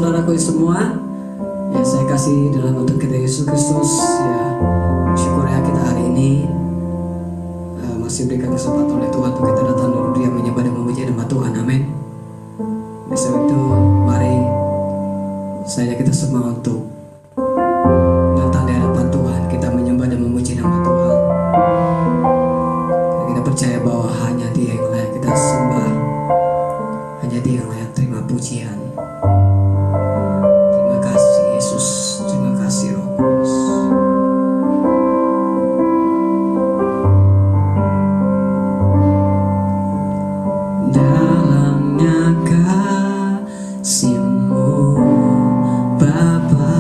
saudaraku semua, ya saya kasih dalam bentuk kita Yesus Kristus, ya syukur ya kita hari ini masih berikan kesempatan oleh Tuhan untuk kita datang dulu dia menyembah dan memuji nama Tuhan, amin. Oleh sebab itu mari saya kita semua untuk datang di hadapan Tuhan, kita menyembah dan memuji nama Tuhan. Kita percaya bahwa hanya Dia yang layak kita sembah, hanya Dia yang layak terima pujian. Terima kasih Yesus, terima kasih Roh Kudus. Dalamnya kasih-Mu Bapa,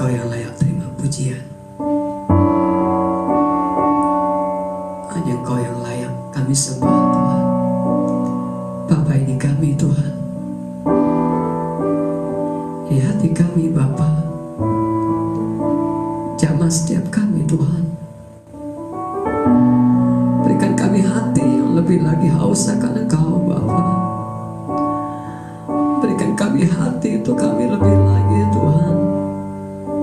Engkau yang layak terima pujian. Hanya Engkau yang layak kami sembah Tuhan. Bapa, ini kami Tuhan. Di hati kami Bapa, jamah setiap kami Tuhan. Berikan kami hati yang lebih lagi haus akan Engkau Bapa. Berikan kami hati untuk kami lebih lagi Tuhan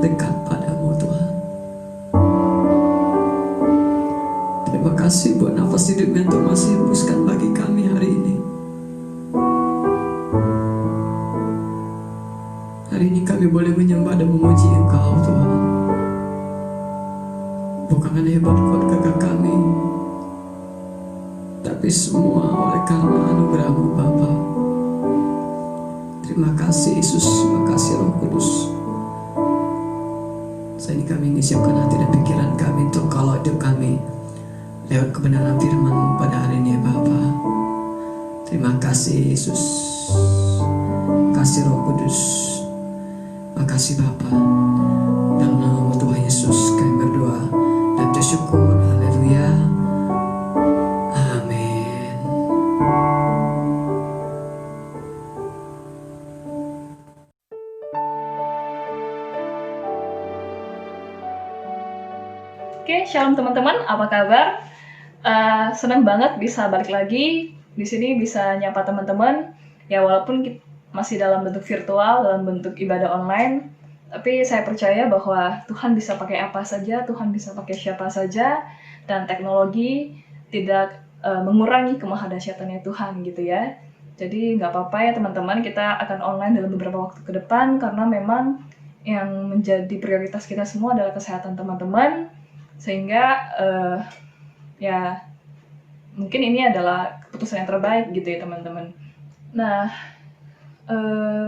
dekat padamu Tuhan. Terima kasih buat nafas hidup yang Tuhan masih hembuskan bagi kami hari ini. Hari ini kami boleh menyembah dan memuji Engkau Tuhan. Bukan karena hebat kuat gagah kami, tapi semua oleh karena anugerah-Mu Bapa. Terima kasih Yesus, terima kasih Roh Kudus. Saat ini kami ingin siapkan hati dan pikiran kami untuk kalau hidup kami lewat kebenaran firman pada hari ini Bapa. Terima kasih Yesus, kasih Roh Kudus. Terima kasih Bapa. Dalam nama Tuhan Yesus kami berdoa dan bersyukur. Haleluya. Amin. Oke, shalom teman-teman, apa kabar? Senang banget bisa balik lagi di sini, bisa nyapa teman-teman. Ya walaupun masih dalam bentuk virtual, dalam bentuk ibadah online, tapi saya percaya bahwa Tuhan bisa pakai apa saja, Tuhan bisa pakai siapa saja, dan teknologi tidak mengurangi kemahadahsyatannya Tuhan gitu ya. Jadi nggak apa-apa ya teman-teman, kita akan online dalam beberapa waktu ke depan karena memang yang menjadi prioritas kita semua adalah kesehatan teman-teman. Sehingga ya mungkin ini adalah keputusan yang terbaik gitu ya teman-teman. Nah,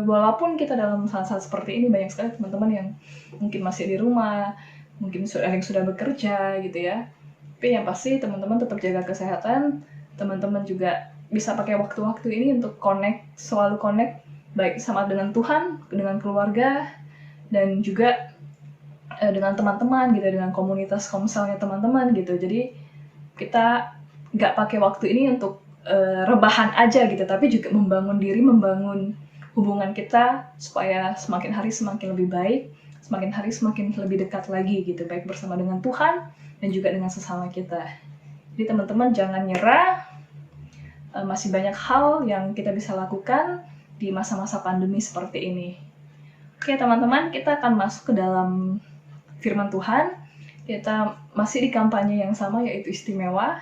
walaupun kita dalam saat-saat seperti ini banyak sekali teman-teman yang mungkin masih di rumah, mungkin ada yang sudah bekerja gitu ya. Tapi yang pasti teman-teman tetap jaga kesehatan, teman-teman juga bisa pakai waktu-waktu ini untuk selalu connect baik sama dengan Tuhan, dengan keluarga, dan juga dengan teman-teman gitu, dengan komunitas komselnya teman-teman gitu. Jadi kita nggak pakai waktu ini untuk rebahan aja gitu, tapi juga membangun diri, membangun hubungan kita supaya semakin hari semakin lebih baik, semakin hari semakin lebih dekat lagi gitu, baik bersama dengan Tuhan dan juga dengan sesama kita. Jadi teman-teman jangan nyerah, masih banyak hal yang kita bisa lakukan di masa-masa pandemi seperti ini. Oke teman-teman, kita akan masuk ke dalam firman Tuhan. Kita masih di kampanye yang sama, yaitu istimewa.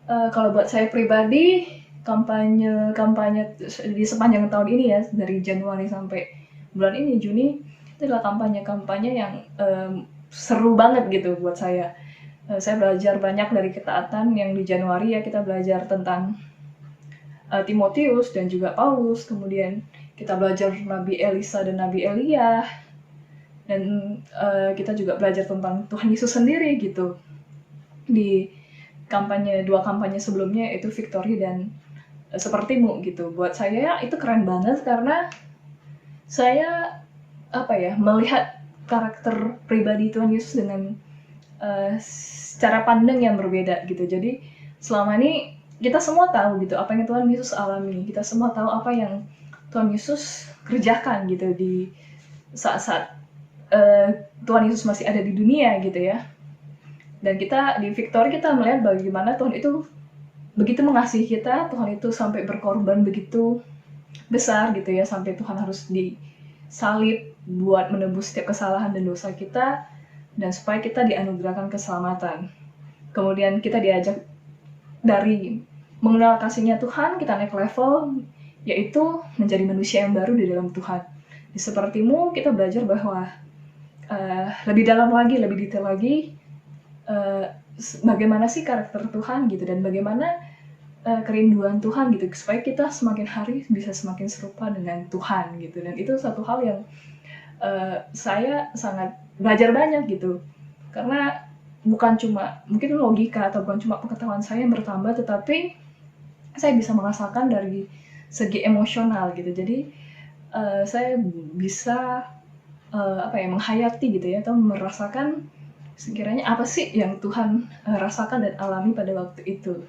Kalau buat saya pribadi, kampanye di sepanjang tahun ini ya, dari Januari sampai bulan ini Juni, itu adalah kampanye yang seru banget gitu buat saya. Saya belajar banyak dari ketaatan yang di Januari ya, kita belajar tentang Timotius dan juga Paulus, kemudian kita belajar Nabi Elisa dan Nabi Elia, dan kita juga belajar tentang Tuhan Yesus sendiri gitu. Di dua kampanye sebelumnya itu Victory dan Sepertimu gitu. Buat saya itu keren banget karena saya melihat karakter pribadi Tuhan Yesus dengan cara pandang yang berbeda gitu. Jadi selama ini kita semua tahu gitu apa yang Tuhan Yesus alami. Kita semua tahu apa yang Tuhan Yesus kerjakan gitu di saat-saat Tuhan Yesus masih ada di dunia gitu ya. Dan kita di Victory kita melihat bagaimana Tuhan itu begitu mengasihi kita, Tuhan itu sampai berkorban begitu besar gitu ya, sampai Tuhan harus disalib buat menebus setiap kesalahan dan dosa kita, dan supaya kita dianugerahkan keselamatan. Kemudian kita diajak dari mengenal kasihnya Tuhan, kita naik level, yaitu menjadi manusia yang baru di dalam Tuhan. Di Sepertimu kita belajar bahwa lebih dalam lagi, lebih detail lagi, bagaimana sih karakter Tuhan gitu, dan bagaimana kerinduan Tuhan gitu, supaya kita semakin hari bisa semakin serupa dengan Tuhan gitu. Dan itu satu hal yang saya sangat belajar banyak gitu, karena bukan cuma mungkin logika atau bukan cuma pengetahuan saya yang bertambah, tetapi saya bisa merasakan dari segi emosional gitu. Jadi saya bisa menghayati gitu ya, atau merasakan sekiranya apa sih yang Tuhan rasakan dan alami pada waktu itu.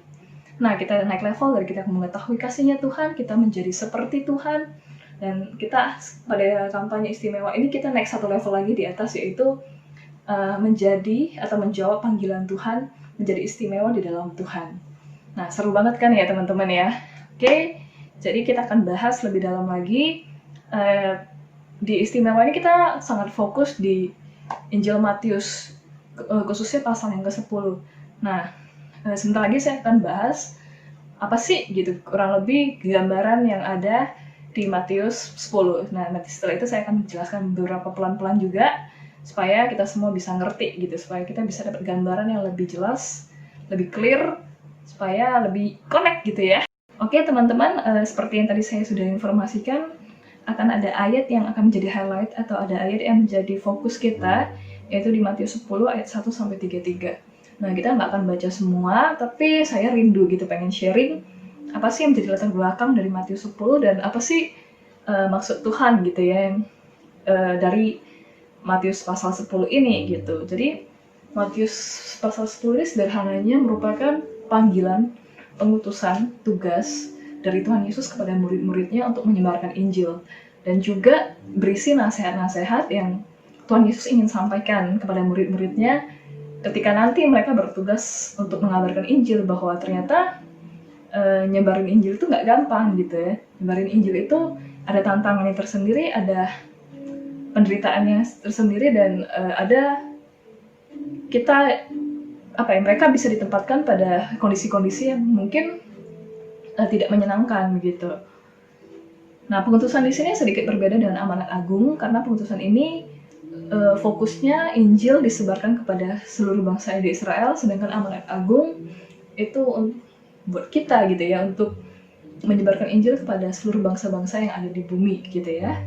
Nah, kita naik level dari kita mengetahui kasihnya Tuhan, kita menjadi seperti Tuhan, dan kita pada kampanye istimewa ini kita naik satu level lagi di atas, yaitu menjadi atau menjawab panggilan Tuhan, menjadi istimewa di dalam Tuhan. Nah, seru banget kan ya teman-teman ya. Oke, jadi kita akan bahas lebih dalam lagi. Di istimewa ini kita sangat fokus di Injil Matius, khususnya pasal yang ke-10. Nah, sebentar lagi saya akan bahas apa sih gitu kurang lebih gambaran yang ada di Matius 10. Nah, nanti setelah itu saya akan menjelaskan beberapa pelan-pelan juga supaya kita semua bisa ngerti gitu, supaya kita bisa dapat gambaran yang lebih jelas, lebih clear, supaya lebih connect gitu ya. Oke teman-teman, seperti yang tadi saya sudah informasikan, akan ada ayat yang akan menjadi highlight atau ada ayat yang menjadi fokus kita, yaitu di Matius 10 ayat 1-33. Nah, kita nggak akan baca semua, tapi saya rindu gitu pengen sharing apa sih yang menjadi latar belakang dari Matius 10 dan apa sih maksud Tuhan gitu ya dari Matius pasal 10 ini gitu. Jadi Matius pasal 10 ini sederhananya merupakan panggilan, pengutusan, tugas dari Tuhan Yesus kepada murid-muridnya untuk menyebarkan Injil, dan juga berisi nasihat-nasihat yang Tuhan Yesus ingin sampaikan kepada murid-muridnya ketika nanti mereka bertugas untuk mengabarkan Injil, bahwa ternyata nyebarin Injil itu nggak gampang gitu ya. Nyebarin Injil itu ada tantangannya tersendiri, ada penderitaannya tersendiri, dan ada mereka bisa ditempatkan pada kondisi-kondisi yang mungkin tidak menyenangkan begitu. Nah, pengutusan di sini sedikit berbeda dengan amanat agung, karena pengutusan ini fokusnya Injil disebarkan kepada seluruh bangsa di Israel, sedangkan amanat agung itu buat kita gitu ya, untuk menyebarkan Injil kepada seluruh bangsa-bangsa yang ada di bumi gitu ya.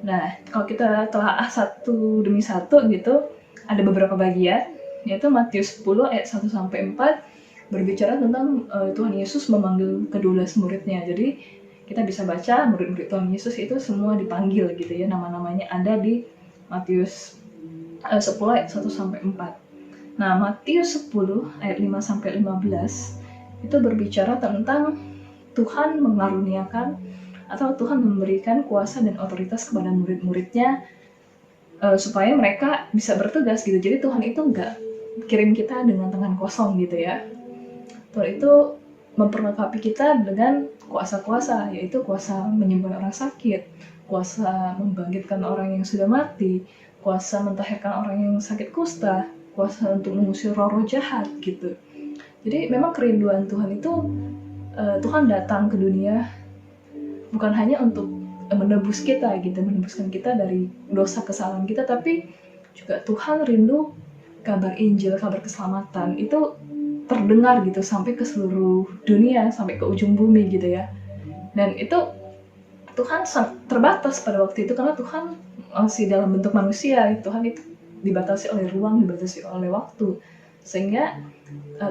Nah, kalau kita telah satu demi satu gitu, ada beberapa bagian, yaitu Matius 10 ayat 1-4 berbicara tentang Tuhan Yesus memanggil ke-12 muridnya. Jadi kita bisa baca murid-murid Tuhan Yesus itu semua dipanggil gitu ya, nama-namanya ada di Matius 10 ayat 1-4. Nah, Matius 10 ayat 5-15 itu berbicara tentang Tuhan mengaruniakan atau Tuhan memberikan kuasa dan otoritas kepada murid-muridnya supaya mereka bisa bertugas gitu. Jadi Tuhan itu nggak kirim kita dengan tangan kosong gitu ya. Tuhan itu memperlengkapi kita dengan kuasa-kuasa, yaitu kuasa menyembuhkan orang sakit, kuasa membangkitkan orang yang sudah mati, kuasa mentahirkan orang yang sakit kusta, kuasa untuk mengusir roh-roh jahat gitu. Jadi memang kerinduan Tuhan itu, Tuhan datang ke dunia bukan hanya untuk menebus kita gitu, menebuskan kita dari dosa kesalahan kita, tapi juga Tuhan rindu kabar Injil, kabar keselamatan itu terdengar gitu sampai ke seluruh dunia, sampai ke ujung bumi gitu ya. Dan itu Tuhan terbatas pada waktu itu karena Tuhan masih dalam bentuk manusia. Tuhan itu dibatasi oleh ruang, dibatasi oleh waktu, sehingga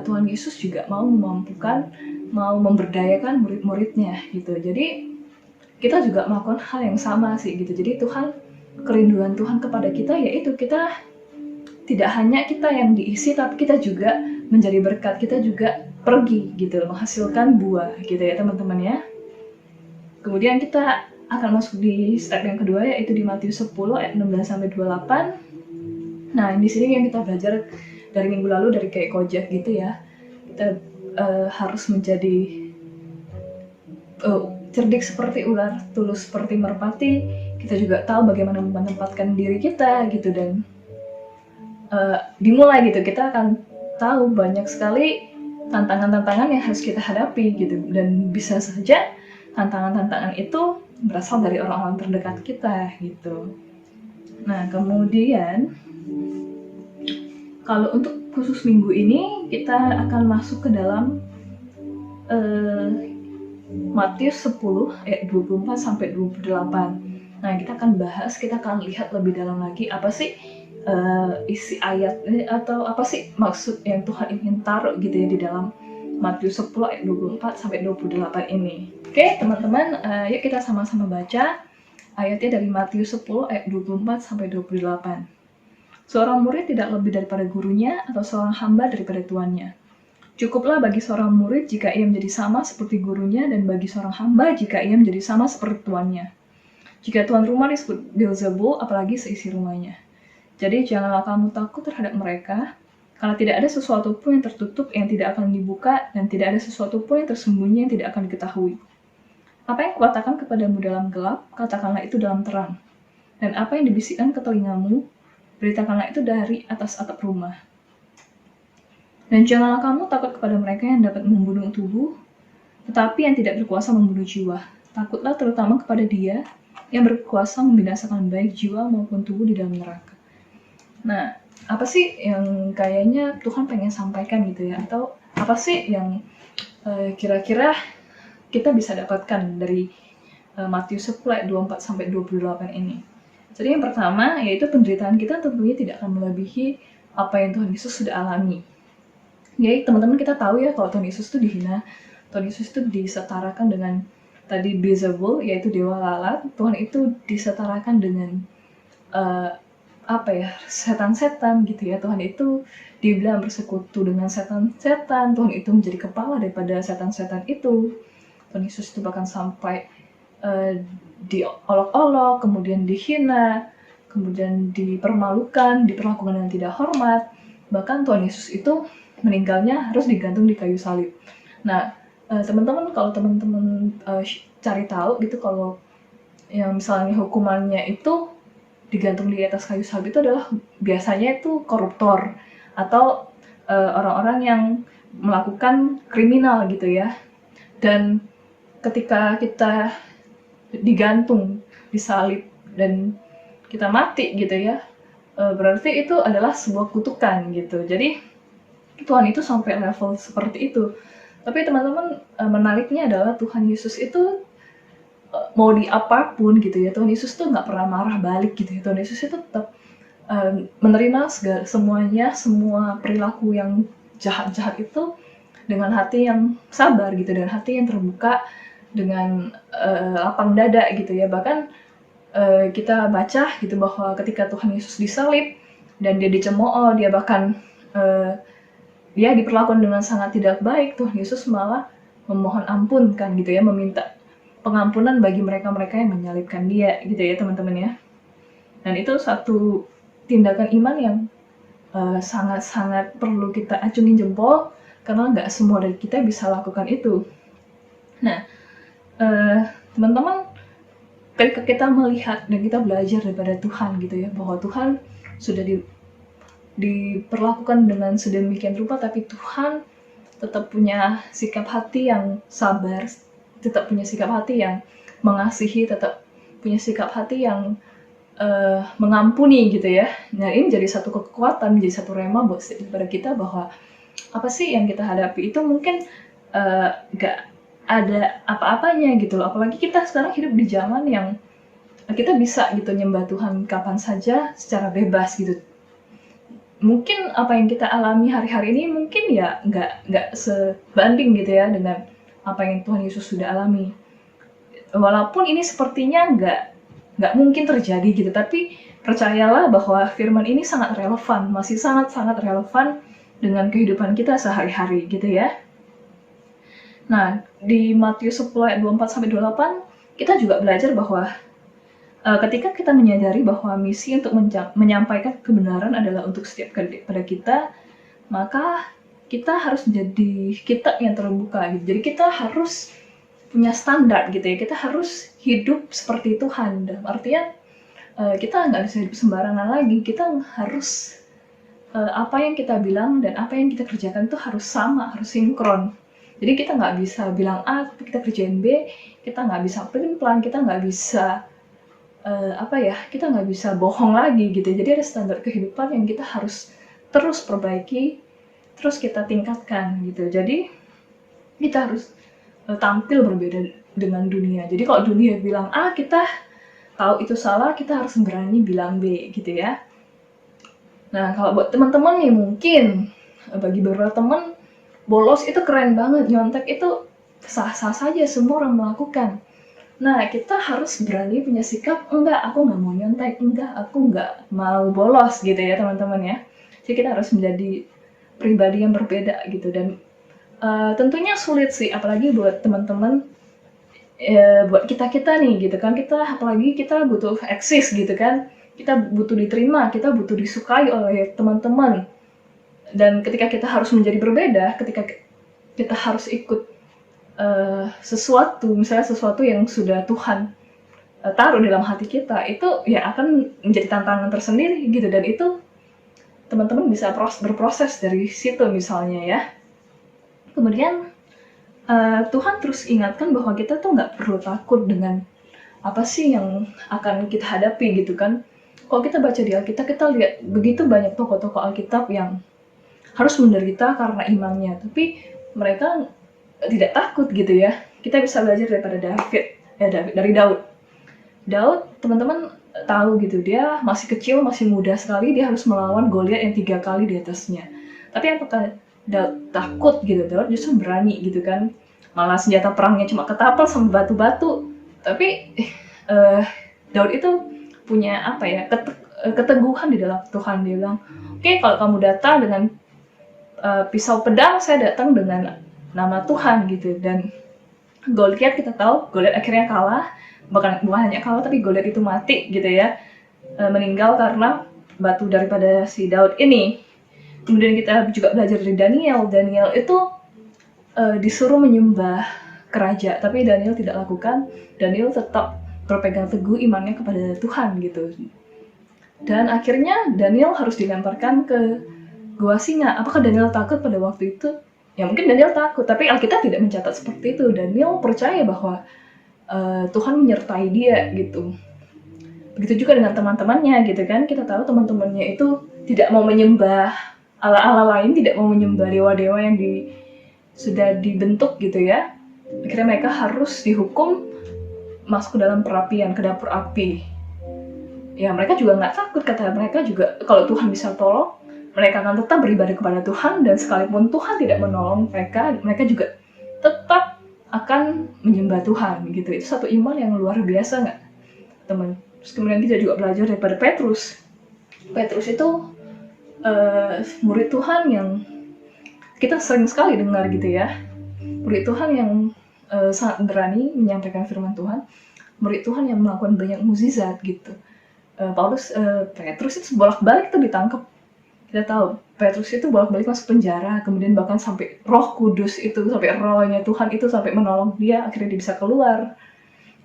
Tuhan Yesus juga mau memampukan, mau memberdayakan murid-muridnya gitu. Jadi kita juga melakukan hal yang sama sih gitu. Jadi kerinduan Tuhan kepada kita yaitu kita tidak hanya kita yang diisi, tapi kita juga menjadi berkat, kita juga pergi gitu, menghasilkan buah gitu ya teman-teman ya. Kemudian kita akan masuk di step yang kedua, yaitu di Matius 10 ayat 16-28. Nah, di sini yang kita belajar dari minggu lalu dari kayak Kojak gitu ya. Kita harus menjadi cerdik seperti ular, tulus seperti merpati. Kita juga tahu bagaimana menempatkan diri kita gitu, dan dimulai gitu, kita akan tahu banyak sekali tantangan-tantangan yang harus kita hadapi gitu, dan bisa saja tantangan-tantangan itu berasal dari orang-orang terdekat kita gitu. Nah, kemudian kalau untuk khusus minggu ini kita akan masuk ke dalam Matius 10 ayat 24-28. Nah, kita akan bahas, kita akan lihat lebih dalam lagi apa sih isi ayat atau apa sih maksud yang Tuhan ingin taruh gitu ya di dalam Matius 10 ayat 24-28 ini. Oke teman-teman, yuk kita sama-sama baca. Ayatnya dari Matius 10 ayat 24 sampai 28. Seorang murid tidak lebih daripada gurunya atau seorang hamba daripada tuannya. Cukuplah bagi seorang murid jika ia menjadi sama seperti gurunya dan bagi seorang hamba jika ia menjadi sama seperti tuannya. Jika tuan rumah disebut Beelzebul, apalagi seisi rumahnya. Jadi janganlah kamu takut terhadap mereka, karena tidak ada sesuatu pun yang tertutup yang tidak akan dibuka dan tidak ada sesuatu pun yang tersembunyi yang tidak akan diketahui. Apa yang kukatakan kepadamu dalam gelap, katakanlah itu dalam terang. Dan apa yang dibisikkan ke telingamu, beritakanlah itu dari atas atap rumah. Dan janganlah kamu takut kepada mereka yang dapat membunuh tubuh, tetapi yang tidak berkuasa membunuh jiwa. Takutlah terutama kepada Dia yang berkuasa membinasakan baik jiwa maupun tubuh di dalam neraka. Nah, apa sih yang kayaknya Tuhan pengen sampaikan gitu ya? Atau apa sih yang kira-kira kita bisa dapatkan dari Matius 10 ayat 24 sampai 28 ini? Jadi yang pertama yaitu penderitaan kita tentunya tidak akan melebihi apa yang Tuhan Yesus sudah alami. Jadi teman-teman kita tahu ya kalau Tuhan Yesus itu dihina, Tuhan Yesus itu disetarakan dengan tadi Beelzebul yaitu dewa lalat. Tuhan itu disetarakan dengan setan-setan gitu ya. Tuhan itu dibilang bersekutu dengan setan-setan. Tuhan itu menjadi kepala daripada setan-setan itu. Tuhan Yesus itu bahkan sampai diolok-olok, kemudian dihina, kemudian dipermalukan, diperlakukan dengan tidak hormat. Bahkan Tuhan Yesus itu meninggalnya harus digantung di kayu salib. Nah, teman-teman kalau teman-teman cari tahu gitu, kalau yang misalnya hukumannya itu digantung di atas kayu salib itu adalah biasanya itu koruptor atau orang-orang yang melakukan kriminal gitu ya. Dan ketika kita digantung, disalib, dan kita mati gitu ya, berarti itu adalah sebuah kutukan gitu. Jadi Tuhan itu sampai level seperti itu. Tapi teman-teman, menariknya adalah Tuhan Yesus itu mau di apapun gitu ya, Tuhan Yesus tuh nggak pernah marah balik gitu ya. Tuhan Yesus itu tetap menerima semuanya, semua perilaku yang jahat-jahat itu dengan hati yang sabar gitu, dengan hati yang terbuka, dengan lapang dada gitu ya. Bahkan kita baca gitu bahwa ketika Tuhan Yesus disalib dan dia dicemooh, dia bahkan dia diperlakukan dengan sangat tidak baik, Tuhan Yesus malah memohon ampun kan gitu ya, meminta pengampunan bagi mereka-mereka yang menyalibkan dia gitu ya teman-teman ya. Dan itu satu tindakan iman yang sangat-sangat perlu kita acungin jempol, karena nggak semua dari kita bisa lakukan itu. Nah, teman-teman, ketika kita melihat dan kita belajar daripada Tuhan gitu ya, bahwa Tuhan sudah diperlakukan dengan sedemikian rupa, tapi Tuhan tetap punya sikap hati yang sabar, tetap punya sikap hati yang mengasihi, tetap punya sikap hati yang mengampuni gitu ya. Nah, ini jadi satu kekuatan, menjadi satu rema buat kepada kita bahwa apa sih yang kita hadapi itu mungkin gak ada apa-apanya gitu loh. Apalagi kita sekarang hidup di zaman yang kita bisa gitu nyembah Tuhan kapan saja secara bebas gitu. Mungkin apa yang kita alami hari-hari ini mungkin ya nggak sebanding gitu ya dengan apa yang Tuhan Yesus sudah alami. Walaupun ini sepertinya nggak mungkin terjadi gitu, tapi percayalah bahwa firman ini sangat relevan, masih sangat-sangat relevan dengan kehidupan kita sehari-hari gitu ya. Nah, di Matius 10 ayat 24-28 kita juga belajar bahwa ketika kita menyadari bahwa misi untuk menyampaikan kebenaran adalah untuk setiap pada kita, maka kita harus menjadi kita yang terbuka gitu. Jadi kita harus punya standar gitu ya, kita harus hidup seperti Tuhan. Dalam artian kita nggak bisa hidup sembarangan lagi, kita harus apa yang kita bilang dan apa yang kita kerjakan itu harus sama, harus sinkron. Jadi kita nggak bisa bilang A tapi kita kerjain B, kita nggak bisa pelin-pelan, kita nggak bisa kita nggak bisa bohong lagi gitu. Jadi ada standar kehidupan yang kita harus terus perbaiki, terus kita tingkatkan gitu. Jadi kita harus tampil berbeda dengan dunia. Jadi kalau dunia bilang A, kita tahu itu salah, kita harus berani bilang B gitu ya. Nah, kalau buat teman-teman nih, mungkin bagi beberapa teman, bolos itu keren banget, nyontek itu sah-sah saja, semua orang melakukan. Nah, kita harus berani punya sikap, enggak, aku nggak mau nyontek, enggak, aku nggak mau bolos gitu ya teman-teman ya. Jadi kita harus menjadi pribadi yang berbeda gitu, dan tentunya sulit sih, apalagi buat teman-teman, buat kita-kita nih gitu kan, apalagi kita butuh eksis gitu kan, kita butuh diterima, kita butuh disukai oleh teman-teman. Dan ketika kita harus menjadi berbeda, ketika kita harus ikut misalnya sesuatu yang sudah Tuhan taruh dalam hati kita, itu ya akan menjadi tantangan tersendiri gitu, dan itu teman-teman bisa berproses dari situ misalnya ya. Kemudian Tuhan terus ingatkan bahwa kita tuh nggak perlu takut dengan apa sih yang akan kita hadapi gitu kan. Kalau kita baca di Alkitab, kita lihat begitu banyak tokoh-tokoh Alkitab yang harus menderita karena imannya, tapi mereka tidak takut gitu ya. Kita bisa belajar daripada dari Daud. Teman-teman tahu gitu, dia masih kecil, masih muda sekali, dia harus melawan Goliat yang 3 kali di atasnya. Tapi apakah Daud takut gitu? Daud justru berani gitu kan. Malah senjata perangnya cuma ketapel sama batu-batu. Tapi Daud itu punya keteguhan di dalam Tuhan. Dia bilang, oke, kalau kamu datang dengan pisau pedang, saya datang dengan nama Tuhan gitu. Dan Goliat, kita tahu Goliat akhirnya kalah, bukan hanya kalah tapi Goliat itu mati gitu ya, meninggal karena batu daripada si Daud ini. Kemudian kita juga belajar dari Daniel itu disuruh menyembah ke raja, tapi Daniel tidak lakukan. Daniel tetap berpegang teguh imannya kepada Tuhan gitu. Dan akhirnya Daniel harus dilemparkan ke gua singa. Apakah Daniel takut pada waktu itu? Ya mungkin Daniel takut, tapi Alkitab tidak mencatat seperti itu. Daniel percaya bahwa Tuhan menyertai dia gitu. Begitu juga dengan teman-temannya gitu kan. Kita tahu teman-temannya itu tidak mau menyembah ala-ala lain, tidak mau menyembah dewa-dewa yang sudah dibentuk gitu ya. Akhirnya mereka harus dihukum masuk ke dalam perapian, ke dapur api. Ya mereka juga nggak takut, kata mereka juga kalau Tuhan bisa tolong, mereka akan tetap beribadah kepada Tuhan, dan sekalipun Tuhan tidak menolong mereka juga tetap akan menyembah Tuhan gitu. Itu satu iman yang luar biasa nggak, teman? Terus kemudian kita juga belajar daripada Petrus. Petrus itu murid Tuhan yang kita sering sekali dengar gitu ya. Murid Tuhan yang sangat berani menyampaikan firman Tuhan. Murid Tuhan yang melakukan banyak mukjizat gitu. Petrus itu bolak-balik tuh ditangkap. Kita tahu Petrus itu bolak-balik masuk penjara, kemudian bahkan sampai Roh Kudus itu, sampai rohnya Tuhan itu sampai menolong dia, akhirnya dia bisa keluar.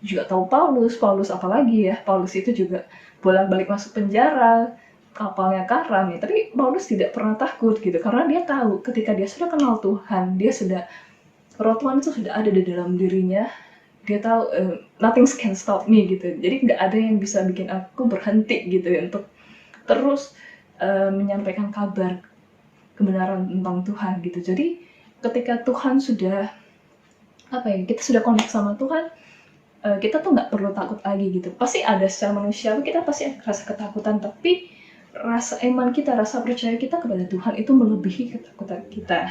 Juga tahu Paulus apalagi ya, Paulus itu juga bolak-balik masuk penjara, kapalnya karam ya, tapi Paulus tidak pernah takut gitu, karena dia tahu ketika dia sudah kenal Tuhan, Roh Tuhan itu sudah ada di dalam dirinya. Dia tahu nothing can stop me gitu. Jadi nggak ada yang bisa bikin aku berhenti gitu ya, untuk terus menyampaikan kabar kebenaran tentang Tuhan gitu. Jadi ketika Tuhan sudah kita sudah connect sama Tuhan, kita tuh nggak perlu takut lagi gitu. Pasti ada secara manusiawi, kita pasti rasa ketakutan, tapi rasa iman kita, rasa percaya kita kepada Tuhan itu melebihi ketakutan kita.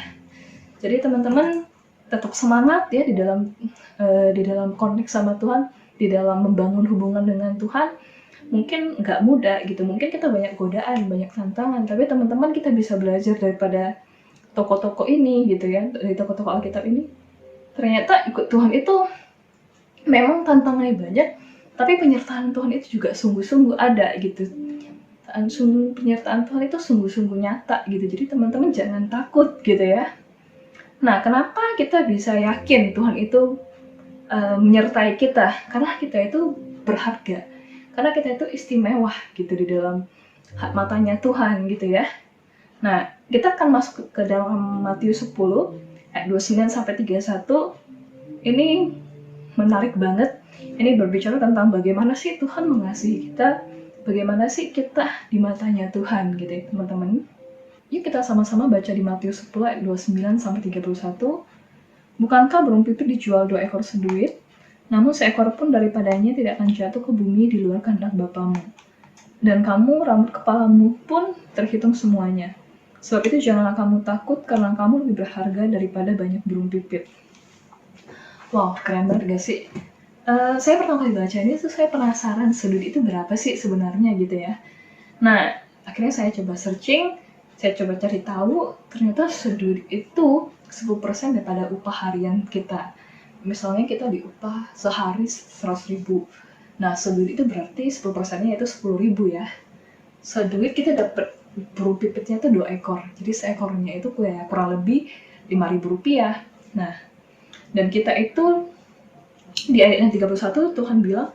Jadi teman-teman tetap semangat ya di dalam connect sama Tuhan, di dalam membangun hubungan dengan Tuhan. Mungkin nggak mudah gitu, mungkin kita banyak godaan, banyak tantangan, tapi teman-teman kita bisa belajar daripada tokoh-tokoh ini gitu ya, dari tokoh-tokoh Alkitab ini. Ternyata ikut Tuhan itu memang tantangannya banyak, tapi penyertaan Tuhan itu juga sungguh-sungguh ada gitu. Penyertaan Tuhan itu sungguh-sungguh nyata gitu. Jadi teman-teman jangan takut gitu ya. Nah, kenapa kita bisa yakin Tuhan itu menyertai kita? Karena kita itu berharga. Karena kita itu istimewa gitu di dalam matanya Tuhan gitu ya. Nah, kita akan masuk ke dalam Matius 10 ayat 29 sampai 31. Ini menarik banget. Ini berbicara tentang bagaimana sih Tuhan mengasihi kita, bagaimana sih kita di matanya Tuhan gitu ya, teman-teman. Yuk kita sama-sama baca di Matius 10 ayat 29 sampai 31. Bukankah burung pipit dijual 2 ekor seduit? Namun seekor pun daripadanya tidak akan jatuh ke bumi di luar kehendak Bapamu. Dan kamu, rambut kepalamu pun terhitung semuanya. Sebab itu janganlah kamu takut, karena kamu lebih berharga daripada banyak burung pipit. Wow, keren banget gak sih? Saya pertama kali baca ini tuh saya penasaran studi itu berapa sih sebenarnya gitu ya. Nah, akhirnya saya coba searching, saya coba cari tahu, ternyata studi itu 10% daripada upah harian kita. Misalnya kita diupah sehari 100.000. Nah, studi itu berarti 10%-nya itu 10.000 ya. Seduit kita dapat burung pipitnya itu 2 ekor. Jadi seekornya itu kayak kurang lebih 5.000 rupiah. Nah, dan kita itu di ayat yang 31 Tuhan bilang,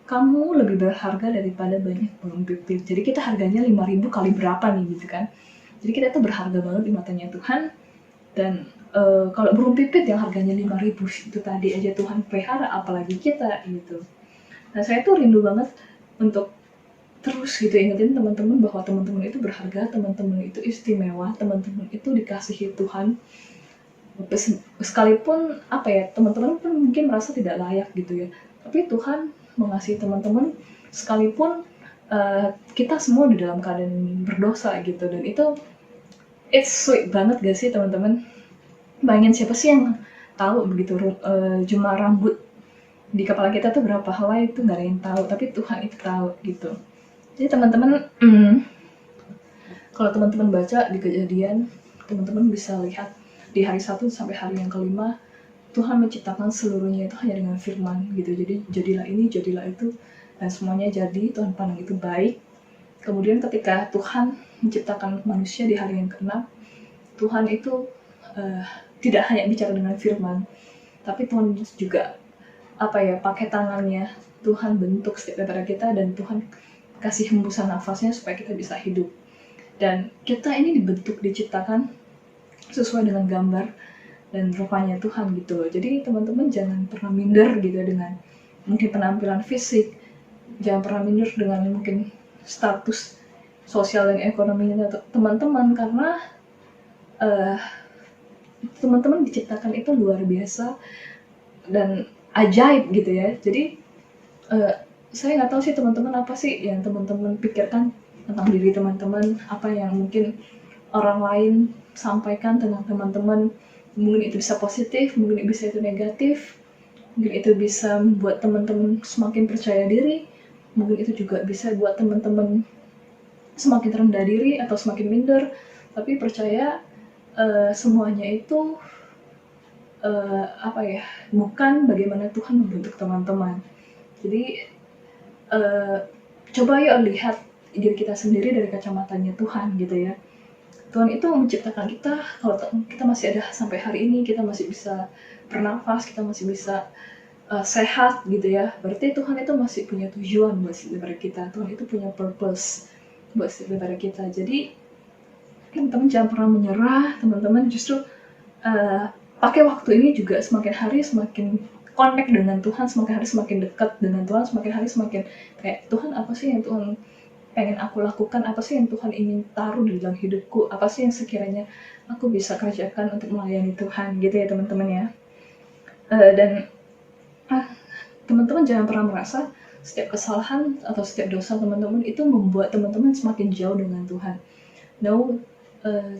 kamu lebih berharga daripada banyak burung pipit. Jadi kita harganya 5.000 kali berapa nih gitu kan. Jadi kita tuh berharga banget di matanya Tuhan. Dan kalau burung pipit yang harganya 5.000 itu tadi aja Tuhan pelihara, apalagi kita gitu. Nah saya tuh rindu banget untuk terus gitu ingetin teman-teman bahwa teman-teman itu berharga, teman-teman itu istimewa, teman-teman itu dikasihi Tuhan. Sekalipun apa ya, teman-teman pun mungkin merasa tidak layak gitu ya, tapi Tuhan mengasihi teman-teman sekalipun kita semua di dalam keadaan berdosa gitu. Dan itu it's sweet banget gak sih teman-teman? Bayangin siapa sih yang tahu begitu jumlah rambut di kepala kita tuh berapa helai, itu nggak ada yang tahu, tapi Tuhan itu tahu gitu. Jadi teman-teman, kalau teman-teman baca di Kejadian, teman-teman bisa lihat di hari 1 sampai hari yang kelima, Tuhan menciptakan seluruhnya itu hanya dengan firman gitu. Jadi jadilah ini, jadilah itu, dan semuanya jadi. Tuhan pandang itu baik. Kemudian ketika Tuhan menciptakan manusia di hari yang ke-6, Tuhan itu tidak hanya bicara dengan firman, tapi Tuhan juga pakai tangannya. Tuhan bentuk setiap daripada kita, dan Tuhan kasih hembusan nafasnya supaya kita bisa hidup. Dan kita ini dibentuk, diciptakan sesuai dengan gambar dan rupanya Tuhan gitu loh. Jadi teman-teman jangan pernah minder gitu dengan mungkin penampilan fisik, jangan pernah minder dengan mungkin status sosial dan ekonominya teman-teman, karena teman-teman diciptakan itu luar biasa dan ajaib gitu ya. Jadi saya nggak tahu sih teman-teman apa sih yang teman-teman pikirkan tentang diri teman-teman, apa yang mungkin orang lain sampaikan tentang teman-teman. Mungkin itu bisa positif, mungkin bisa itu negatif, mungkin itu bisa membuat teman-teman semakin percaya diri, mungkin itu juga bisa buat teman-teman semakin rendah diri atau semakin minder. Tapi percaya semuanya itu bukan bagaimana Tuhan membentuk teman-teman. Jadi coba yuk lihat diri kita sendiri dari kacamatanya Tuhan gitu ya. Tuhan itu menciptakan kita, kalau kita masih ada sampai hari ini, kita masih bisa bernafas, kita masih bisa sehat gitu ya. Berarti Tuhan itu masih punya tujuan buat setiap dari kita. Tuhan itu punya purpose buat setiap dari kita. Jadi teman-teman jangan pernah menyerah, teman-teman justru pakai waktu ini juga semakin hari semakin connect dengan Tuhan, semakin hari semakin dekat dengan Tuhan, semakin hari semakin kayak Tuhan apa sih yang Tuhan pengen aku lakukan, apa sih yang Tuhan ingin taruh di dalam hidupku, apa sih yang sekiranya aku bisa kerjakan untuk melayani Tuhan gitu ya teman-teman ya. Dan teman-teman jangan pernah merasa setiap kesalahan atau setiap dosa teman-teman itu membuat teman-teman semakin jauh dengan Tuhan. No,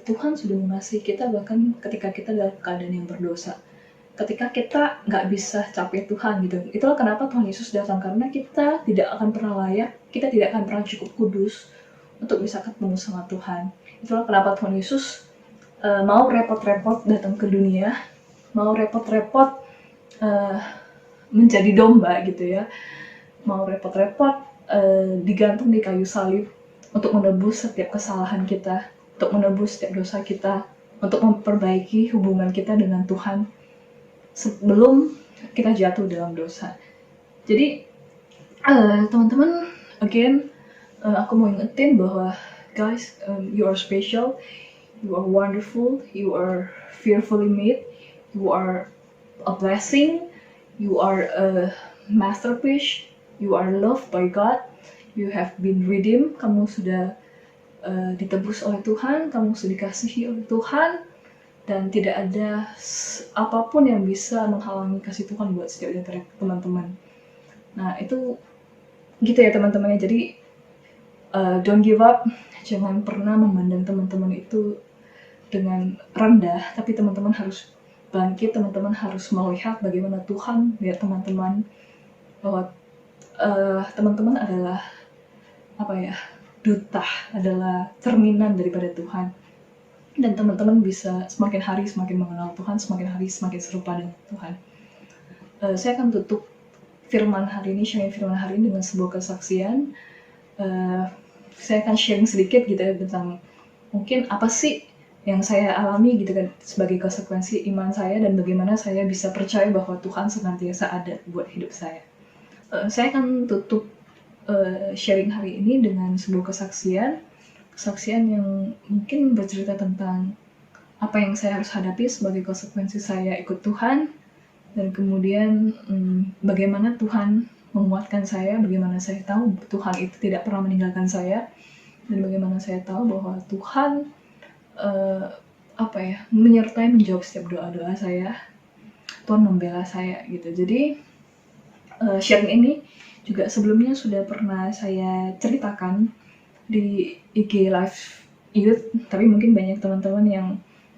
Tuhan sudah mengasihi kita bahkan ketika kita dalam keadaan yang berdosa. Ketika kita nggak bisa capai Tuhan gitu. Itulah kenapa Tuhan Yesus datang, karena kita tidak akan pernah layak, kita tidak akan pernah cukup kudus untuk bisa ketemu sama Tuhan. Itulah kenapa Tuhan Yesus mau repot-repot datang ke dunia, mau repot-repot menjadi domba gitu ya, mau repot-repot digantung di kayu salib untuk menebus setiap kesalahan kita, untuk menebus setiap dosa kita, untuk memperbaiki hubungan kita dengan Tuhan sebelum kita jatuh dalam dosa. Jadi teman-teman, again aku mau ingetin bahwa guys, you are special, you are wonderful, you are fearfully made, you are a blessing, you are a masterpiece, you are loved by God, you have been redeemed, kamu sudah ditebus oleh Tuhan, kamu sudah dikasihi oleh Tuhan, dan tidak ada apapun yang bisa menghalangi kasih Tuhan buat setiap dari teman-teman. Nah itu gitu ya teman-teman. Jadi don't give up, jangan pernah memandang teman-teman itu dengan rendah, tapi teman-teman harus bangkit, teman-teman harus melihat bagaimana Tuhan melihat teman-teman, bahwa teman-teman adalah duta, adalah cerminan daripada Tuhan, dan teman-teman bisa semakin hari semakin mengenal Tuhan, semakin hari semakin serupa dengan Tuhan. Saya akan tutup sharing firman hari ini dengan sebuah kesaksian. Saya akan sharing sedikit gitu ya tentang mungkin apa sih yang saya alami gitu kan sebagai konsekuensi iman saya, dan bagaimana saya bisa percaya bahwa Tuhan senantiasa ada buat hidup saya. Saya akan tutup sharing hari ini dengan sebuah kesaksian yang mungkin bercerita tentang apa yang saya harus hadapi sebagai konsekuensi saya ikut Tuhan, dan kemudian bagaimana Tuhan menguatkan saya, bagaimana saya tahu Tuhan itu tidak pernah meninggalkan saya, dan bagaimana saya tahu bahwa Tuhan menyertai, menjawab setiap doa-doa saya. Tuhan membela saya gitu. Jadi sharing ini juga sebelumnya sudah pernah saya ceritakan di IG Live Youth, tapi mungkin banyak teman-teman yang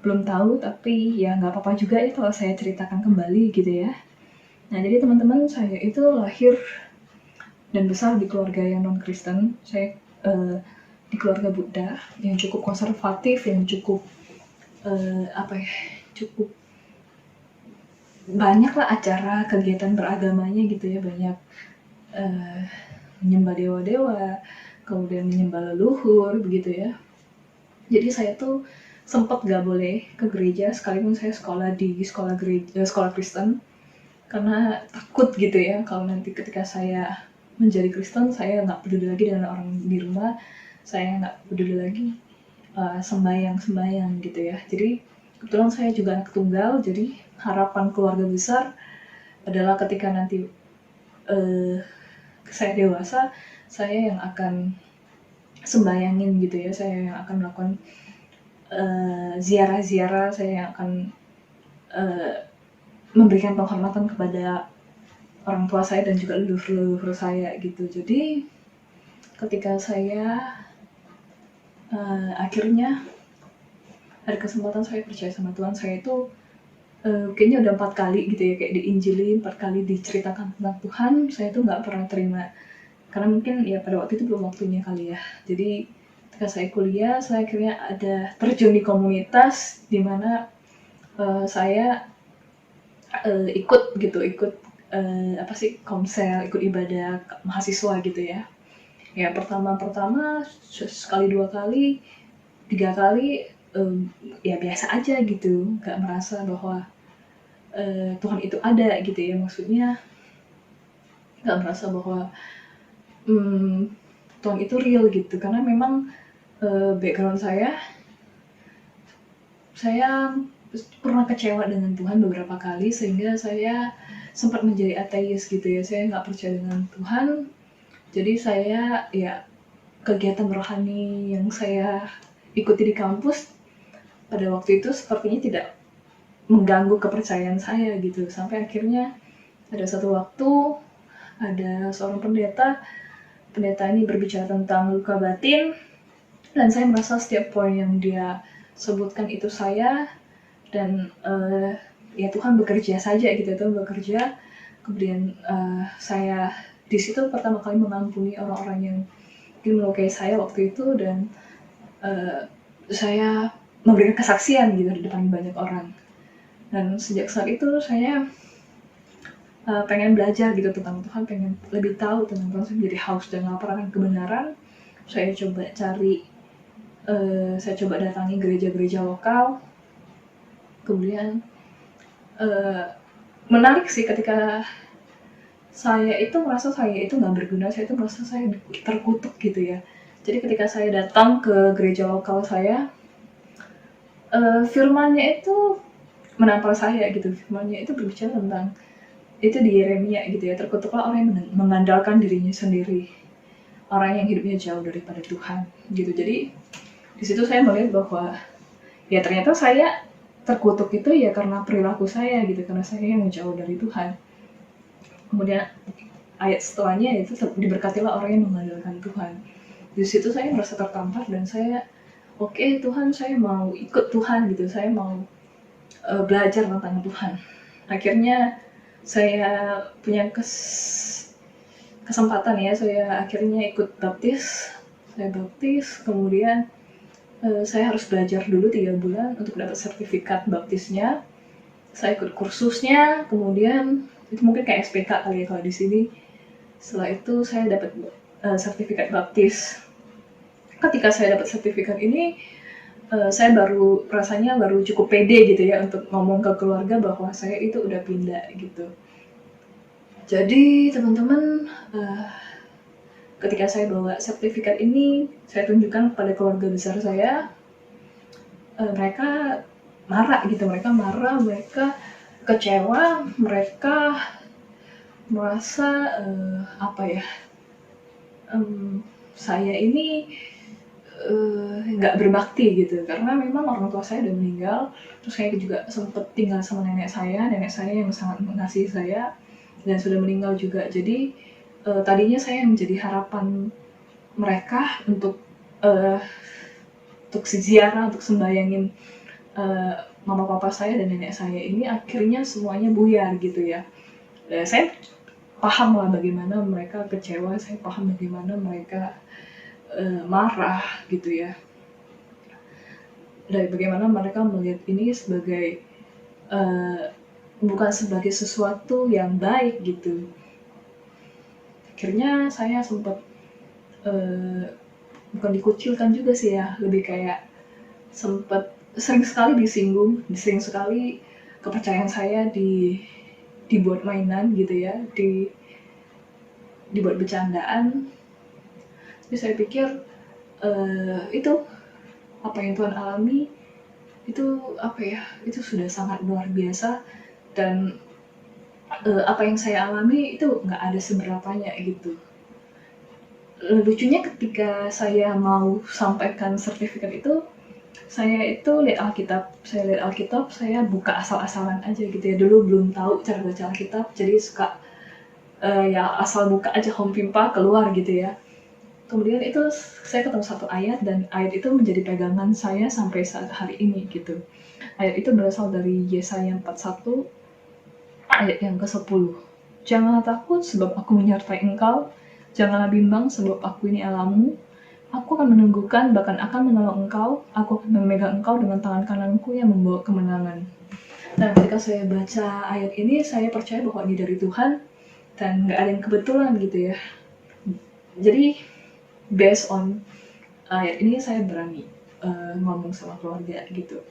belum tahu, tapi ya nggak apa-apa juga ya kalau saya ceritakan kembali gitu ya. Nah, jadi teman-teman, saya itu lahir dan besar di keluarga yang non-Kristen. Saya di keluarga Buddha yang cukup konservatif, yang cukup cukup banyak lah acara kegiatan beragamanya gitu ya, banyak menyembah dewa-dewa, kemudian menyembah leluhur begitu ya. Jadi saya tuh sempat gak boleh ke gereja sekalipun saya sekolah di sekolah Kristen, karena takut gitu ya kalau nanti ketika saya menjadi Kristen saya nggak peduli lagi dengan orang di rumah, saya nggak peduli lagi sembahyang gitu ya. Jadi kebetulan saya juga anak tunggal, jadi harapan keluarga besar adalah ketika nanti saya dewasa, saya yang akan sembayangin gitu ya, saya yang akan melakukan ziarah-ziarah, saya yang akan memberikan penghormatan kepada orang tua saya dan juga leluhur saya gitu. Jadi ketika saya akhirnya ada kesempatan saya percaya sama Tuhan, saya itu kayaknya udah 4 kali gitu ya, kayak diinjilin, 4 kali diceritakan tentang Tuhan, saya tuh nggak pernah terima. Karena mungkin ya pada waktu itu belum waktunya kali ya. Jadi ketika saya kuliah, saya akhirnya ada terjun di komunitas di mana saya ikut komsel, ikut ibadah mahasiswa gitu ya. Ya pertama sekali, 2 kali, 3 kali ya biasa aja gitu, nggak merasa bahwa Tuhan itu ada gitu ya, maksudnya nggak merasa bahwa Tuhan itu real gitu, karena memang background saya pernah kecewa dengan Tuhan beberapa kali sehingga saya sempat menjadi ateis gitu ya, saya nggak percaya dengan Tuhan. Jadi saya ya kegiatan rohani yang saya ikuti di kampus pada waktu itu sepertinya tidak mengganggu kepercayaan saya gitu, sampai akhirnya ada satu waktu ada seorang pendeta ini berbicara tentang luka batin, dan saya merasa setiap poin yang dia sebutkan itu saya, dan ya Tuhan bekerja saja gitu, Tuhan bekerja. Kemudian saya di situ pertama kali mengampuni orang-orang yang melukai saya waktu itu, dan saya memberikan kesaksian gitu di depan banyak orang. Dan sejak saat itu saya pengen belajar gitu tentang Tuhan, pengen lebih tahu tentang Tuhan, saya menjadi haus dan lapar akan kebenaran. Saya coba datangi gereja-gereja lokal. Kemudian menarik sih, ketika saya itu merasa saya itu nggak berguna, saya itu merasa saya terkutuk gitu ya. Jadi ketika saya datang ke gereja lokal saya, firmannya itu menampar saya gitu. Firmannya itu berbicara tentang, itu di Yeremia gitu ya, terkutuklah orang yang mengandalkan dirinya sendiri, orang yang hidupnya jauh daripada Tuhan gitu. Jadi di situ saya melihat bahwa ya ternyata saya terkutuk itu ya karena perilaku saya gitu, karena saya yang jauh dari Tuhan. Kemudian ayat setelahnya itu diberkatilah orang yang mengandalkan Tuhan. Di situ saya merasa tertampar dan saya oke, Tuhan, saya mau ikut Tuhan gitu, saya mau belajar tentang Tuhan. Akhirnya saya punya kesempatan ya, saya akhirnya ikut baptis. Saya baptis, kemudian saya harus belajar dulu 3 bulan untuk dapat sertifikat baptisnya. Saya ikut kursusnya, kemudian itu mungkin kayak SPK kali ya kalau di sini. Setelah itu saya dapat sertifikat baptis. Ketika saya dapat sertifikat ini, saya rasanya baru cukup pede gitu ya untuk ngomong ke keluarga bahwa saya itu udah pindah gitu. Jadi teman-teman, ketika saya bawa sertifikat ini, saya tunjukkan kepada keluarga besar saya, mereka marah, mereka kecewa, mereka merasa saya ini nggak berbakti gitu, karena memang orang tua saya udah meninggal. Terus saya juga sempat tinggal sama nenek saya yang sangat mengasihi saya dan sudah meninggal juga. Jadi tadinya saya menjadi harapan mereka untuk ziarah, untuk sembayangin mama papa saya dan nenek saya ini, akhirnya semuanya buyar gitu ya. Saya paham lah bagaimana mereka kecewa, saya paham bagaimana mereka marah gitu ya. Dan bagaimana mereka melihat ini sebagai bukan sebagai sesuatu yang baik gitu. Akhirnya saya sempat bukan dikucilkan juga sih ya, lebih kayak sempat sering sekali disinggung, sering sekali kepercayaan saya dibuat mainan gitu ya, dibuat bercandaan. Jadi saya pikir itu apa yang Tuhan alami itu itu sudah sangat luar biasa, dan apa yang saya alami itu nggak ada seberapanya gitu. Lucunya ketika saya mau sampaikan sertifikat itu, saya lihat Alkitab, saya buka asal-asalan aja gitu ya. Dulu belum tahu cara baca Alkitab, jadi suka ya asal buka aja home pimpa keluar gitu ya. Kemudian itu saya ketemu satu ayat, dan ayat itu menjadi pegangan saya sampai saat hari ini gitu. Ayat itu berasal dari Yesaya 41 ayat yang ke-10. Janganlah takut sebab aku menyertai engkau, janganlah bimbang sebab aku ini Allahmu. Aku akan menunggukan, bahkan akan menolong engkau. Aku akan memegang engkau dengan tangan kananku yang membawa kemenangan. Dan ketika saya baca ayat ini, saya percaya bahwa ini dari Tuhan dan nggak ada yang kebetulan gitu ya. Jadi based on ayat ini saya berani ngomong sama keluarga gitu.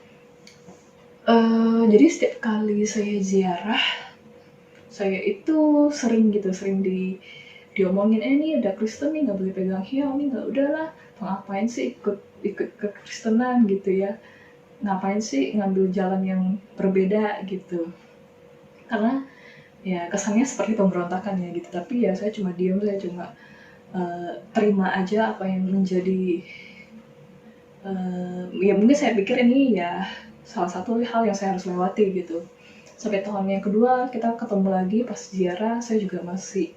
Jadi setiap kali saya ziarah, saya itu sering diomongin, ini udah Kristen nih, nggak boleh pegang hiau nih, nggak, udahlah, ngapain sih ikut ke Kristenan gitu ya, ngapain sih ngambil jalan yang berbeda gitu. Karena ya kesannya seperti pemberontakan ya gitu, tapi ya saya cuma diam, saya cuma terima aja apa yang menjadi ya mungkin saya pikir ini ya salah satu hal yang saya harus lewati gitu. Sampai tahun yang kedua kita ketemu lagi pas ziarah, saya juga masih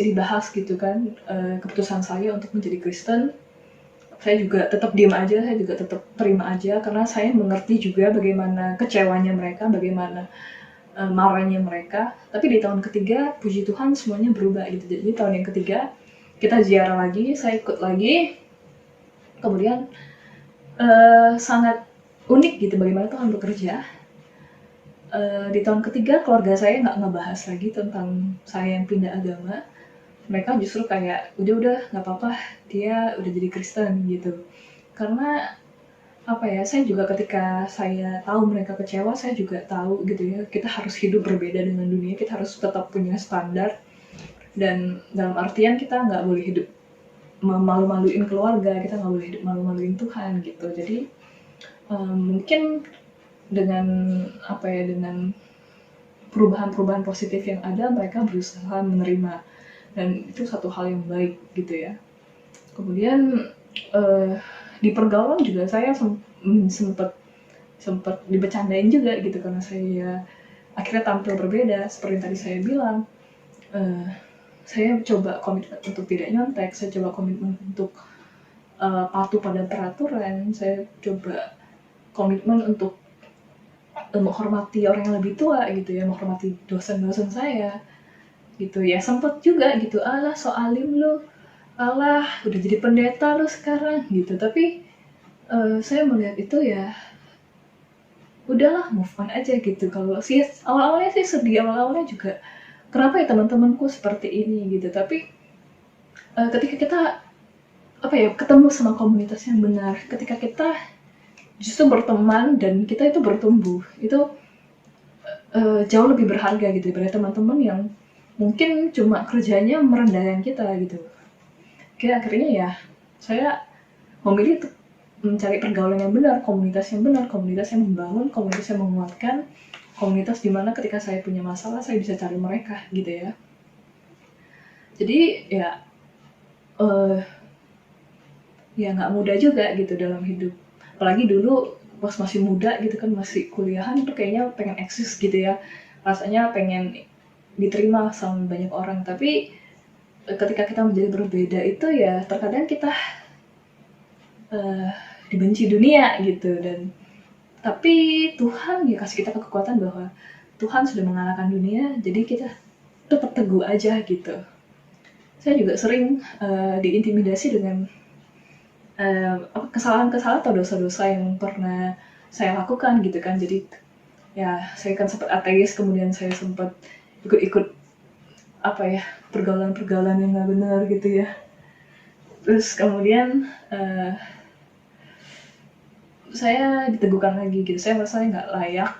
dibahas gitu kan keputusan saya untuk menjadi Kristen. Saya juga tetap diam aja, saya juga tetap terima aja, karena saya mengerti juga bagaimana kecewanya mereka, bagaimana marahnya mereka. Tapi di tahun ketiga, puji Tuhan semuanya berubah gitu. Jadi tahun yang ketiga kita ziarah lagi, saya ikut lagi. Kemudian sangat unik gitu bagaimana Tuhan bekerja. Di tahun ketiga keluarga saya nggak ngebahas lagi tentang saya yang pindah agama. Mereka justru kayak udah nggak apa-apa, dia udah jadi Kristen gitu. Karena saya juga ketika saya tahu mereka kecewa, saya juga tahu gitu ya, kita harus hidup berbeda dengan dunia, kita harus tetap punya standar, dan dalam artian kita nggak boleh hidup malu-maluin keluarga, kita nggak boleh hidup malu-maluin Tuhan gitu. Jadi mungkin dengan dengan perubahan-perubahan positif yang ada, mereka berusaha menerima, dan itu satu hal yang baik gitu ya. Kemudian di pergaulan juga saya sempat dibecandain juga gitu, karena saya akhirnya tampil berbeda. Seperti tadi saya bilang, saya coba komitmen untuk tidak nyontek, saya coba komitmen untuk patuh pada peraturan, saya coba komitmen untuk menghormati orang yang lebih tua gitu ya, menghormati dosen-dosen saya. gitu ya. Sempet juga gitu, alah so alim lu, alah udah jadi pendeta lu sekarang gitu. Tapi saya melihat itu ya udahlah, move on aja gitu. Kalau sih awal-awalnya sih sedih, awal-awalnya juga kenapa ya teman-temanku seperti ini gitu. Tapi ketika kita ketemu sama komunitas yang benar, ketika kita justru berteman dan kita itu bertumbuh, itu jauh lebih berharga gitu daripada teman-teman yang mungkin cuma kerjanya merendahkan kita gitu. Kayak akhirnya ya saya memilih untuk mencari pergaulan yang benar, komunitas yang benar, komunitas yang membangun, komunitas yang menguatkan, komunitas dimana ketika saya punya masalah saya bisa cari mereka gitu ya. Jadi ya ya nggak mudah juga gitu dalam hidup. Apalagi dulu pas masih muda gitu kan, masih kuliahan tuh kayaknya pengen eksis gitu ya. Rasanya pengen diterima sama banyak orang. Tapi ketika kita menjadi berbeda itu ya terkadang kita dibenci dunia gitu. Dan tapi Tuhan ya kasih kita kekuatan bahwa Tuhan sudah mengalahkan dunia, jadi kita tetap teguh aja gitu. Saya juga sering diintimidasi dengan kesalahan-kesalahan atau dosa-dosa yang pernah saya lakukan gitu kan. Jadi ya saya kan sempat ateis, kemudian saya sempat ikut-ikut pergaulan-pergaulan yang nggak benar gitu ya. Terus kemudian saya diteguhkan lagi gitu. Saya merasa nggak layak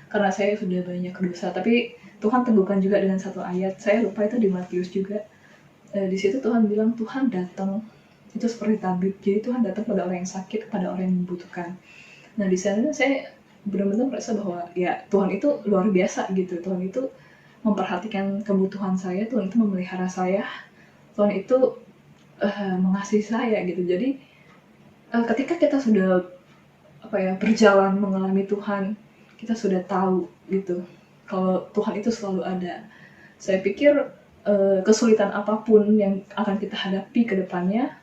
karena saya sudah banyak dosa. Tapi Tuhan teguhkan juga dengan satu ayat. Saya lupa itu di Matius juga. Di situ Tuhan bilang Tuhan datang itu seperti tabib. Jadi Tuhan datang pada orang yang sakit, kepada orang yang membutuhkan. Nah di sana saya benar-benar merasa bahwa ya Tuhan itu luar biasa gitu. Tuhan itu memperhatikan kebutuhan saya, Tuhan itu memelihara saya, Tuhan itu mengasihi saya gitu. Jadi ketika kita sudah berjalan mengalami Tuhan, kita sudah tahu gitu kalau Tuhan itu selalu ada. Saya pikir kesulitan apapun yang akan kita hadapi ke depannya,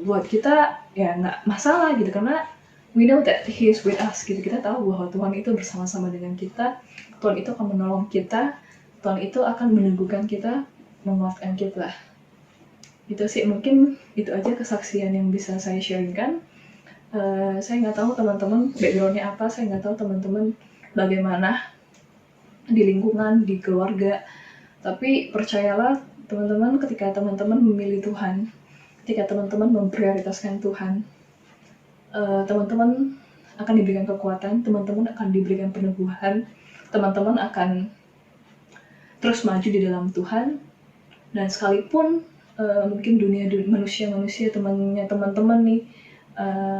buat kita ya nggak masalah gitu, karena we know that He is with us gitu. Kita tahu bahwa Tuhan itu bersama-sama dengan kita, Tuhan itu akan menolong kita, Tuhan itu akan meneguhkan kita, menguatkan kita. Itu sih, mungkin itu aja kesaksian yang bisa saya sharingkan. Saya nggak tahu teman-teman backgroundnya apa, saya nggak tahu teman-teman bagaimana di lingkungan, di keluarga. Tapi percayalah teman-teman, ketika teman-teman memilih Tuhan, ketika teman-teman memprioritaskan Tuhan, teman-teman akan diberikan kekuatan, teman-teman akan diberikan peneguhan, teman-teman akan terus maju di dalam Tuhan. Dan sekalipun mungkin manusia temannya teman-teman nih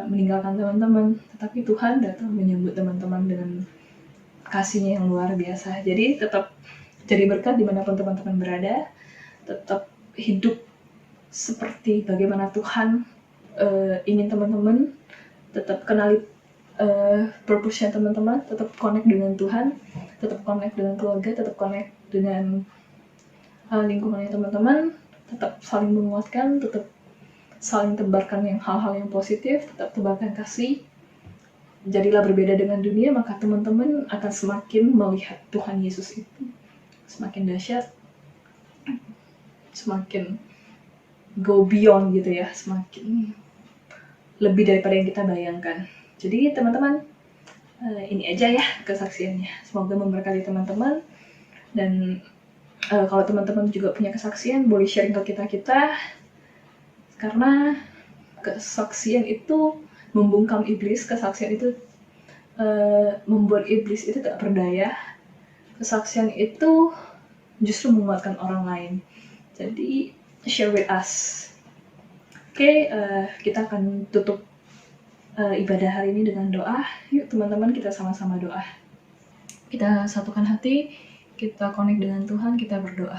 meninggalkan teman-teman, tetapi Tuhan datang menyambut teman-teman dengan kasih-Nya yang luar biasa. Jadi tetap jadi berkat dimanapun teman-teman berada, tetap hidup seperti bagaimana Tuhan ingin teman-teman, tetap kenali purpose-nya teman-teman, tetap connect dengan Tuhan, tetap connect dengan keluarga, tetap connect dengan lingkungannya teman-teman, tetap saling menguatkan, tetap saling tebarkan hal-hal yang positif, tetap tebarkan kasih. Jadilah berbeda dengan dunia, maka teman-teman akan semakin melihat Tuhan Yesus itu semakin dahsyat, semakin go beyond gitu ya, semakin lebih daripada yang kita bayangkan. Jadi teman-teman, ini aja ya kesaksiannya. Semoga memberkati teman-teman. Dan kalau teman-teman juga punya kesaksian, boleh sharing ke kita. Karena kesaksian itu membungkam iblis, kesaksian itu membuat iblis itu tak berdaya. Kesaksian itu justru menguatkan orang lain. Jadi share with us. Oke, kita akan tutup ibadah hari ini dengan doa. Yuk teman-teman, kita sama-sama doa. Kita satukan hati, kita connect dengan Tuhan, kita berdoa.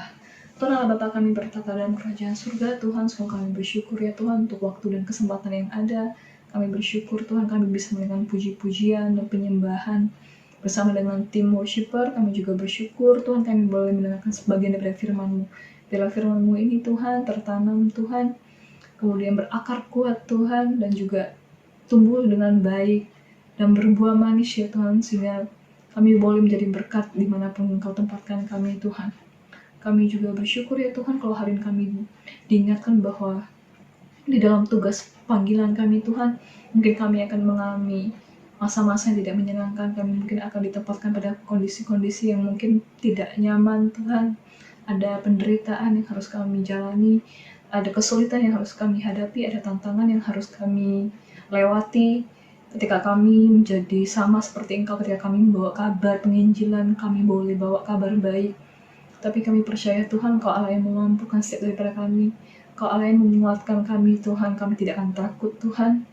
Tuhan Allah Bapa kami bertata dalam kerajaan surga, Tuhan sungguh kami bersyukur ya Tuhan untuk waktu dan kesempatan yang ada. Kami bersyukur Tuhan kami bisa mendengarkan puji-pujian dan penyembahan bersama dengan tim worshiper. Kami juga bersyukur Tuhan kami boleh mendengarkan sebagian dari firman-Mu. Biarlah firman-Mu ini Tuhan tertanam Tuhan, kemudian berakar kuat Tuhan, dan juga tumbuh dengan baik dan berbuah manis ya Tuhan, sehingga Kami boleh menjadi berkat dimanapun Engkau tempatkan kami Tuhan. Kami juga bersyukur ya Tuhan kalau hari ini kami diingatkan bahwa di dalam tugas panggilan kami Tuhan, mungkin kami akan mengalami masa-masa yang tidak menyenangkan, kami mungkin akan ditempatkan pada kondisi-kondisi yang mungkin tidak nyaman Tuhan. Ada penderitaan yang harus kami jalani, ada kesulitan yang harus kami hadapi, ada tantangan yang harus kami lewati. Ketika kami menjadi sama seperti Engkau, ketika kami membawa kabar penginjilan, kami boleh bawa kabar baik. Tapi kami percaya Tuhan, Kau Allah yang memampukan setiap daripada kami. Kau Allah yang menguatkan kami Tuhan, kami tidak akan takut Tuhan.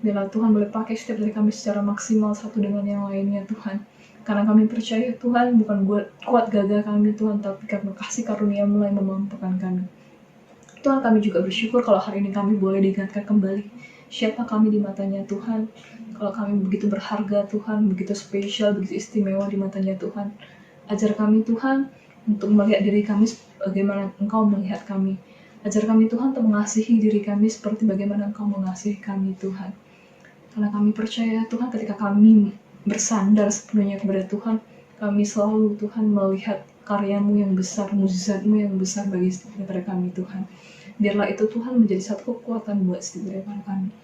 Bila Tuhan boleh pakai setiap dari kami secara maksimal satu dengan yang lainnya Tuhan. Karena kami percaya Tuhan, bukan kuat gagah kami Tuhan, tapi karena kasih karunia mulai memampukan kami. Tuhan, kami juga bersyukur kalau hari ini kami boleh diingatkan kembali siapa kami di matanya Tuhan. Kalau kami begitu berharga Tuhan, begitu spesial, begitu istimewa di matanya Tuhan. Ajar kami Tuhan untuk melihat diri kami bagaimana Engkau melihat kami. Ajar kami Tuhan untuk mengasihi diri kami seperti bagaimana Engkau mengasihi kami Tuhan. Karena kami percaya Tuhan, ketika kami bersandar sepenuhnya kepada Tuhan, kami selalu Tuhan melihat karya-Mu yang besar, mukjizat-Mu yang besar bagi setiap daripada kami Tuhan. Biarlah itu Tuhan menjadi satu kekuatan buat setiap daripada kami.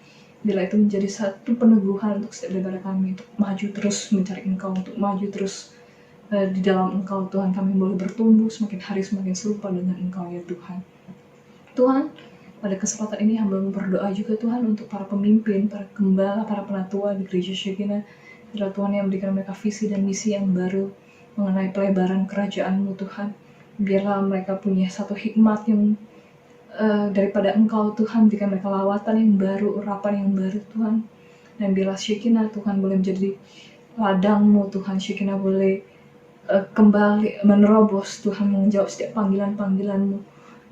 Biarlah itu menjadi satu peneguhan untuk setiap daripada kami, untuk maju terus mencari Engkau, untuk maju terus di dalam Engkau Tuhan. Kami boleh bertumbuh semakin hari semakin serupa dengan Engkau ya Tuhan. Tuhan, pada kesempatan ini hamba berdoa juga Tuhan untuk para pemimpin, para gembala, para penatua di Gereja Shekinah. Biarlah Tuhan yang memberikan mereka visi dan misi yang baru mengenai pelebaran kerajaan-Mu Tuhan. Biarlah mereka punya satu hikmat yang daripada Engkau Tuhan, berikan mereka lawatan yang baru, urapan yang baru Tuhan. Dan biarlah Shekinah Tuhan boleh menjadi ladang-Mu Tuhan. Shekinah boleh kembali menerobos Tuhan, menjawab setiap panggilan-panggilan-Mu.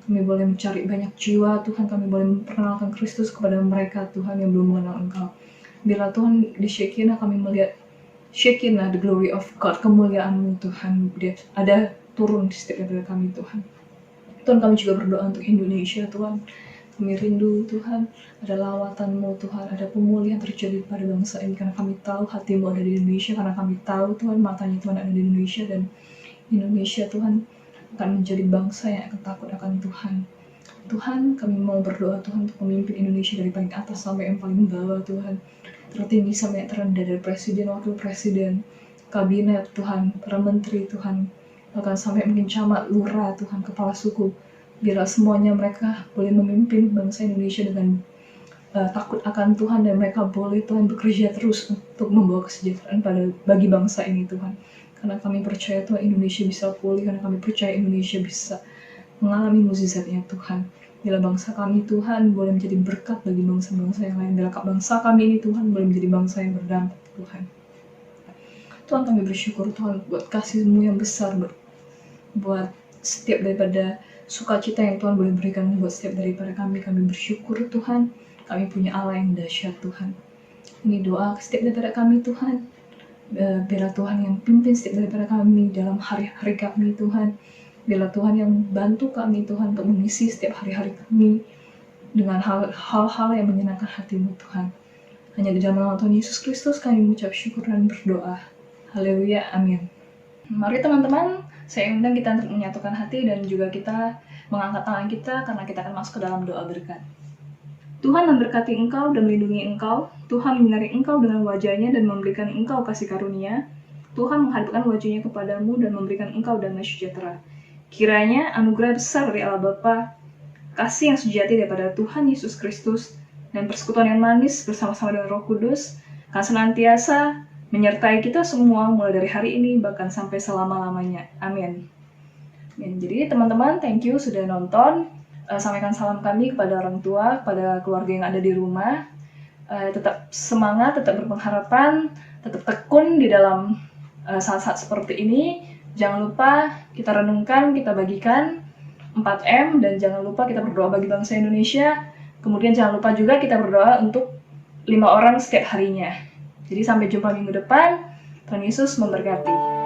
Kami boleh mencari banyak jiwa Tuhan, kami boleh memperkenalkan Kristus kepada mereka Tuhan yang belum mengenal Engkau. Bila Tuhan di Shekinah kami melihat Shekinah, the glory of God, kemuliaan-Mu Tuhan, dia ada turun di setiap diri kami Tuhan. Tuhan, kami juga berdoa untuk Indonesia Tuhan. Kami rindu Tuhan, ada lawatan-Mu Tuhan, ada pemulihan terjadi pada bangsa ini. Karena kami tahu hati-Mu ada di Indonesia, karena kami tahu Tuhan matanya Tuhan ada di Indonesia. Dan Indonesia Tuhan akan menjadi bangsa yang akan takut akan Tuhan. Tuhan, kami mau berdoa Tuhan untuk pemimpin Indonesia dari paling atas sampai yang paling bawah Tuhan. Tertinggi sampai yang terendah, dari presiden, wakil presiden, kabinet Tuhan, para menteri Tuhan, bahkan sampai mungkin camat, lurah Tuhan, kepala suku. Biarlah semuanya mereka boleh memimpin bangsa Indonesia dengan takut akan Tuhan, dan mereka boleh Tuhan bekerja terus untuk membawa kesejahteraan bagi bangsa ini Tuhan. Karena kami percaya Tuhan Indonesia bisa pulih, karena kami percaya Indonesia bisa mengalami mukjizatnya Tuhan. Bila bangsa kami Tuhan boleh menjadi berkat bagi bangsa-bangsa yang lain. Bila bangsa kami ini Tuhan boleh menjadi bangsa yang berdampak Tuhan. Tuhan, kami bersyukur Tuhan buat kasih-Mu yang besar, buat setiap daripada sukacita yang Tuhan boleh berikan buat setiap daripada kami. Kami bersyukur Tuhan, kami punya Allah yang dahsyat Tuhan. Ini doa setiap daripada kami Tuhan. Biarlah Tuhan yang pimpin setiap daripada kami dalam hari-hari kami Tuhan. Biarlah Tuhan yang bantu kami Tuhan untuk mengisi setiap hari-hari kami dengan hal-hal yang menyenangkan hati-Mu Tuhan. Hanya di dalam nama Tuhan Yesus Kristus kami mengucap syukur dan berdoa. Haleluya, amin. Mari teman-teman, saya undang kita untuk menyatukan hati dan juga kita mengangkat tangan kita karena kita akan masuk ke dalam doa berkat. Tuhan memberkati engkau dan melindungi engkau. Tuhan menyinari engkau dengan wajah-Nya dan memberikan engkau kasih karunia. Tuhan menghadapkan wajah-Nya kepadamu dan memberikan engkau damai sejahtera. Kiranya anugerah besar dari Allah Bapa, kasih yang sejati daripada Tuhan Yesus Kristus, dan persekutuan yang manis bersama-sama dengan Roh Kudus akan senantiasa menyertai kita semua mulai dari hari ini bahkan sampai selama-lamanya. Amin. Jadi teman-teman, thank you sudah nonton. Sampaikan salam kami kepada orang tua, kepada keluarga yang ada di rumah. Tetap semangat, tetap berpengharapan, tetap tekun di dalam saat-saat seperti ini. Jangan lupa kita renungkan, kita bagikan 4M, dan jangan lupa kita berdoa bagi bangsa Indonesia. Kemudian jangan lupa juga kita berdoa untuk 5 orang setiap harinya. Jadi sampai jumpa minggu depan. Tuhan Yesus memberkati.